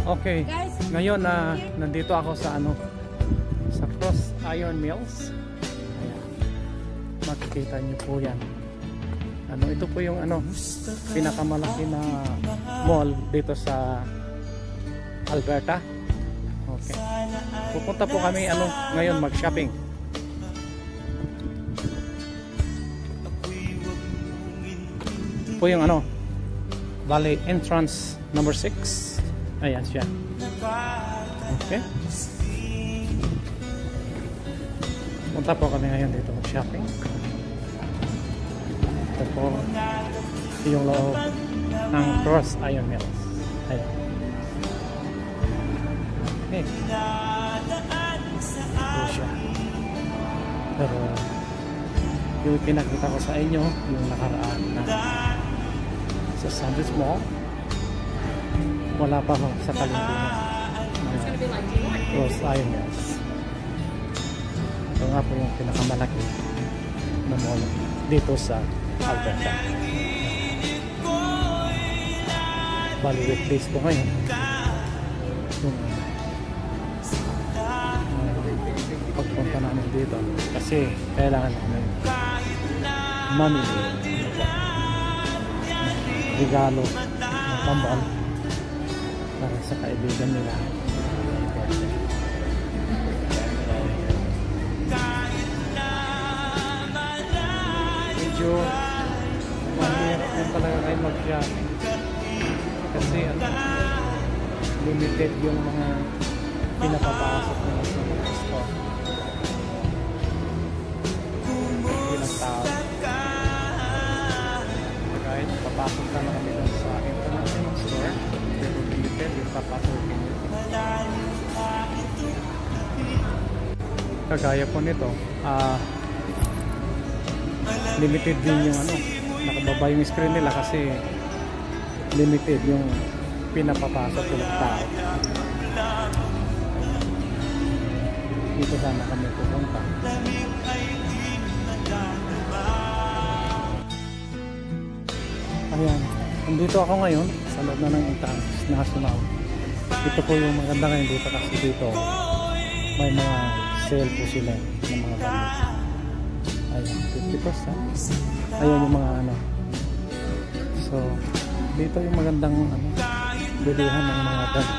Okay, ngayon na nandito ako sa sa Cross Iron Mills. Ayan. Makikita niyo po yan. Ito po yung pinakamalaki na mall dito sa Alberta. Okay. Pupunta po kami ngayon mag-shopping. Ito po yung Valley Entrance number 6. Ayan siya. Okay. Punta po kami ngayon dito mag-shopping. Ito po yung loob ng Cross Iron Mills. Ayan. Okay. Ito siya. Pero yung pinakita ko sa inyo yung nakaraan na sa Sandwich Mall, wala pa ho sa Kalintinan. Cross Iron Mills. Ito nga po yung pinakamalaki na mall dito sa Alberta. Bali weekdays po ngayon. Pagpunta namin dito kasi kailangan namin mamili regalo ng pambal para sa kaibigan nila. Medyo mahirap na talaga kayo mag-shopping kasi limited yung mga pinapapasok nila sa mga store. Ilang tao kahit papasok na kami sa international store, pero limited yung papasukin nito. Kagaya po nito, limited din yung nakababa yung screen nila kasi limited yung pinapapasok ng tao. Dito sana kami pupunta. Ayan, nandito ako ngayon sa loob na ng International. Ito po yung maganda ngayon dito kasi dito may mga sale po sila ng mga gamit. Ayan, 50%. Ayan yung mga So, dito yung magandang bilihan ng mga gamit.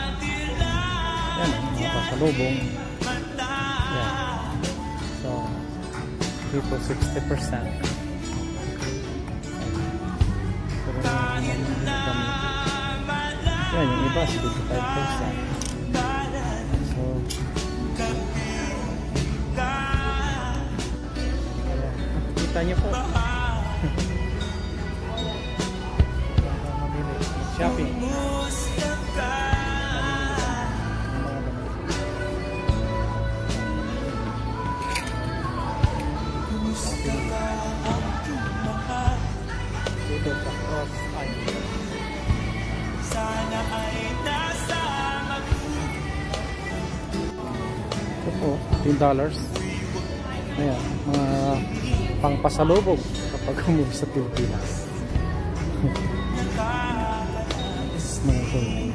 Ayan, mga pasalubong. Ayan. So, dito 60%. Yan, yung iba 55%. So kita nyo po. Shopping. Dito sa Cross Iron. Ito po, $10. Ayan, mga pangpasalubog kapag umuwi sa Pilipinas. Mga kulay.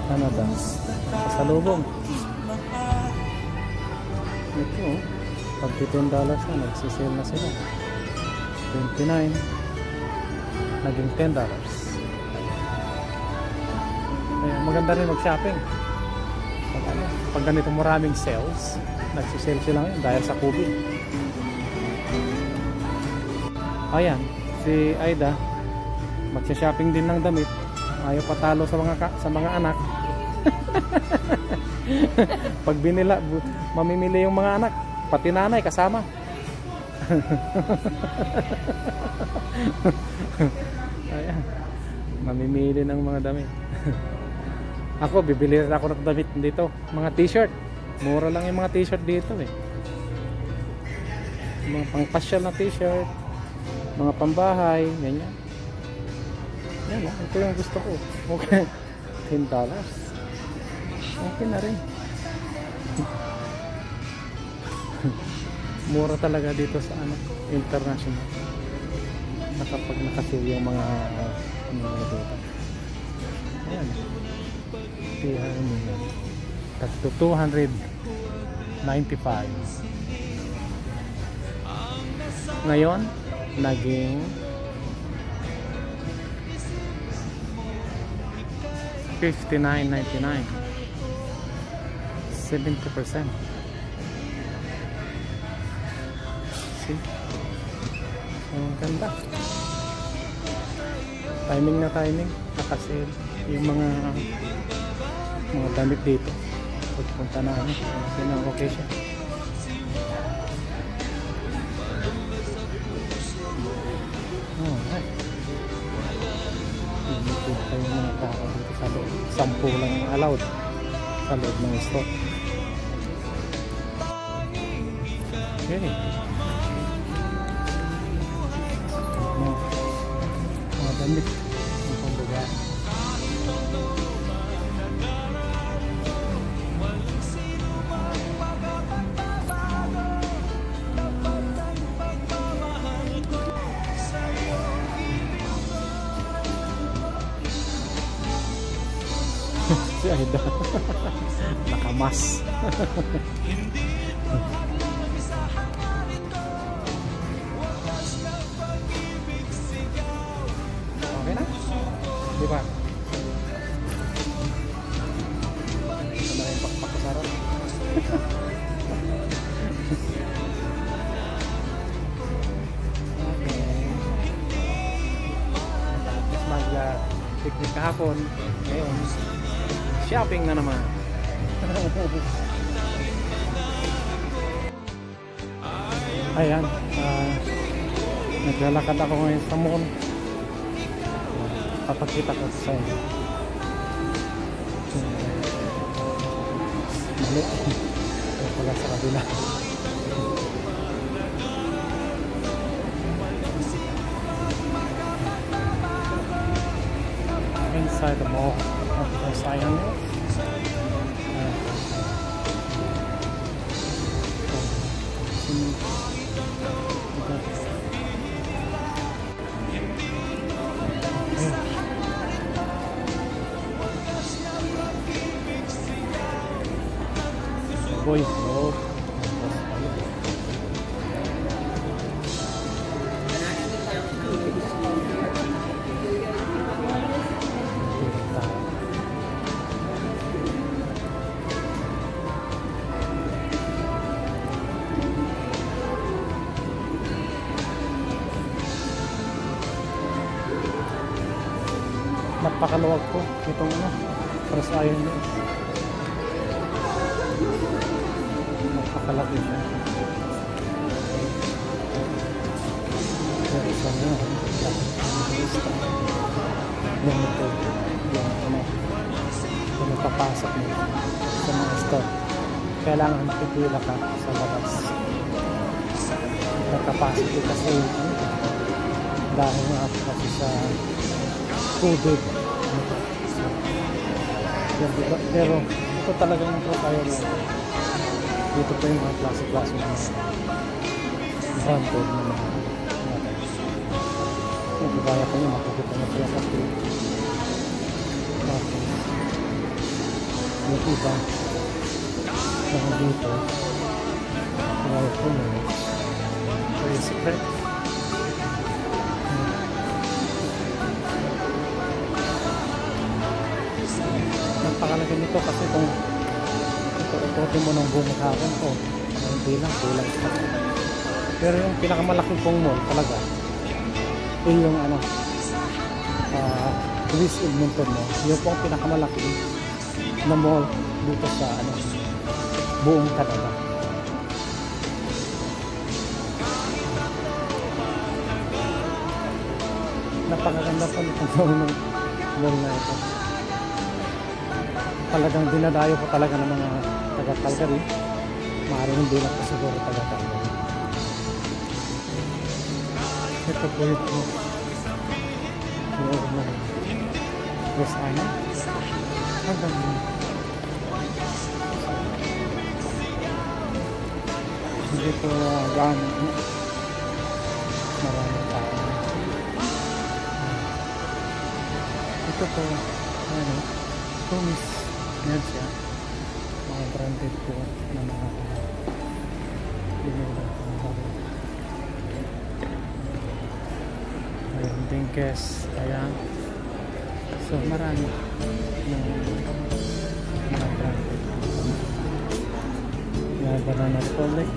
Canada, pasalubog. Ito, pag $10 na, nagsisale na sila. 29 naging $10. Kaya maganda rin mag-shopping pag ganito maraming sales, nagsisale sila ngayon dahil sa COVID. Ayan, si Aida magsha-shopping din ng damit, ayaw patalo sa mga anak. Pag binila, mamimili yung mga anak, pati nanay kasama. Ayan, mamimili ng mga damit. Ako, bibili rin ako ng damit dito, mga t-shirt. Mura lang yung mga t-shirt dito mga pang-pasyal na t-shirt, mga pambahay, ganyan. Yan, ito yung gusto ko. Okay, $10. Okay na rin. Mura talaga dito sa international. kapag nakasale yung mga ano nila dito. Ayan. Tihan nila. Tagto 295. Ngayon, naging 59.99. 70%. See? Ang ganda. Timing na timing. Nakasale yung mga damit dito. Pagpunta na ano. Okay siya. Alright. Limited pa yung mga tao dito sa loob. 10 lang allowed sa loob ng store. Okay. Mga damit ang pambaga. Si Aida nakamas. Okay na? Di ba? Ito na yung pakpak ko sarap. Okay. Tapos mag-picnic kahapon. Ngayon shopping na naman. Ayan, naglalakad ako ngayon sa mall. Papakita ko sa inyo. Mali. Ito pala sa kabila. Inside the mall. Sayang yun. Boys Road. Napakaluwag po itong ano, Cross Island. Napakalaki siya. Pero isa nga, yung ito, yung ano, yung napapasok mo sa mga store. Kailangan pipila ka sa labas. Nakapasok ko kasi dahil nga kasi sa COVID. Pero ito talagang profile na dito po yung mga klase-klase na branded na mga nagkakaya ko nyo makikita nyo sila sa street. Tapos yung iba na dito kaya po nyo very secret. Napakalagay nito kasi kung itututin mo ng buong hapon ko hindi lang, kulang pa. Pero yung pinakamalaki pong mall talaga yung ano Louis Edmonton mo, yung pong pinakamalaki na mall dito sa ano buong Canada. Napakaganda pa nitong mall na ito. Talagang dinadayo ko talaga ng mga taga-Calgary. Maaaring hindi lang po siguro taga-Calgary. Ito po yung loob na West Island. Hanggang hindi po gano'n maraming tao. Ito po, ano, Tommy's. Yan siya. Mga branded po na mga binila ng bago. Ayan, Dinkes. Ayan. So, marami ng mga branded. Yan, Banana Republic.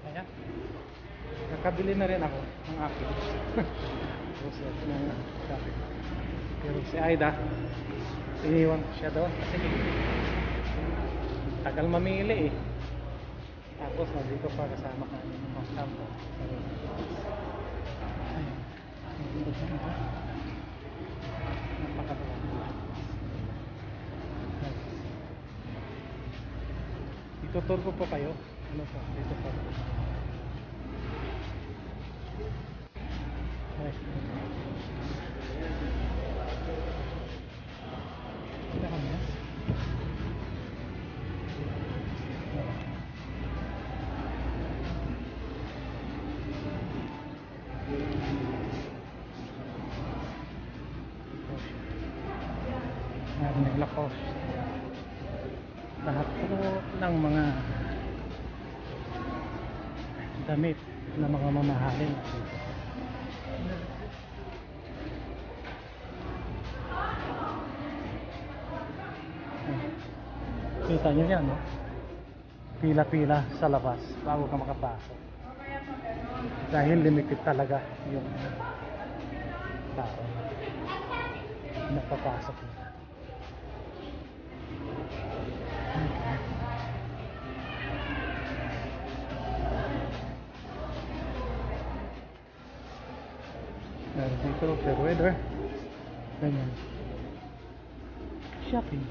Ayan. Nakabili na rin ako ng aking rosette ng dati. Pero si Aida, iniwan ko siya doon kasi tagal mamili eh. Tapos nandito pa kasama ka ng mga kampo. Napakadami. Itutur ko po kayo. Ano po? Dito po. Kita kami ya? Naglakos. Lahat po ng mga damit na mga mamahalin. Kita nyo yan, no? Pila-pila sa labas bago ka makapasok. Dahil limited talaga yung tao na papasok nila. Meron dito, fair weather. Ganyan. Shopping.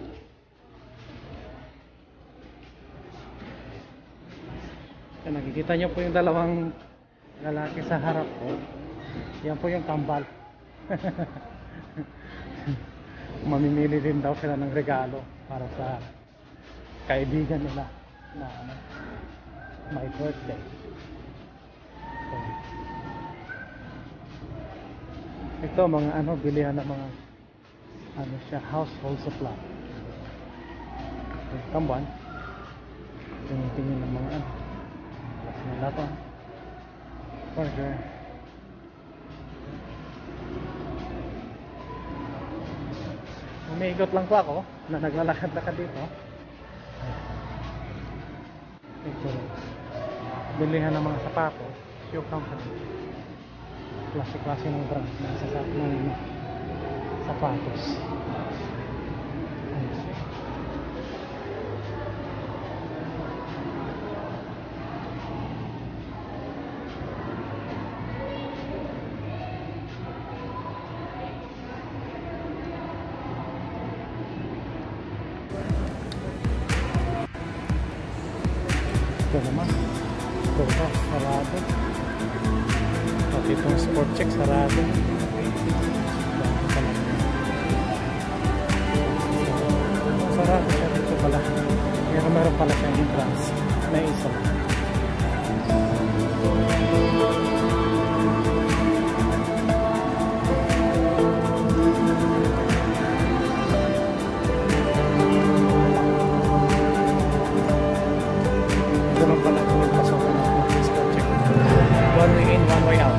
So, nakikita nyo po yung dalawang lalaki sa harap ko. Yan po yung kambal. Mamimili din daw sila ng regalo para sa kaibigan nila na my birthday. So, ito mga ano, bilihan ng mga ano siya, household supply. Kamban. Tingin ng mga ano, lapang burger. Umiikot lang po ako na naglalakad-lakad dito. Ito, bilihan ng mga sapatos, shoe company. Klase-klase ng brand ng sapatos. Ito naman, ito ba, sarado. Pati itong sport check, sarado. Sarado siya dito pala. Pero meron pala siyang entrance na isa. Ito naman pala kung pasokan ng sport check. One way in, one way out.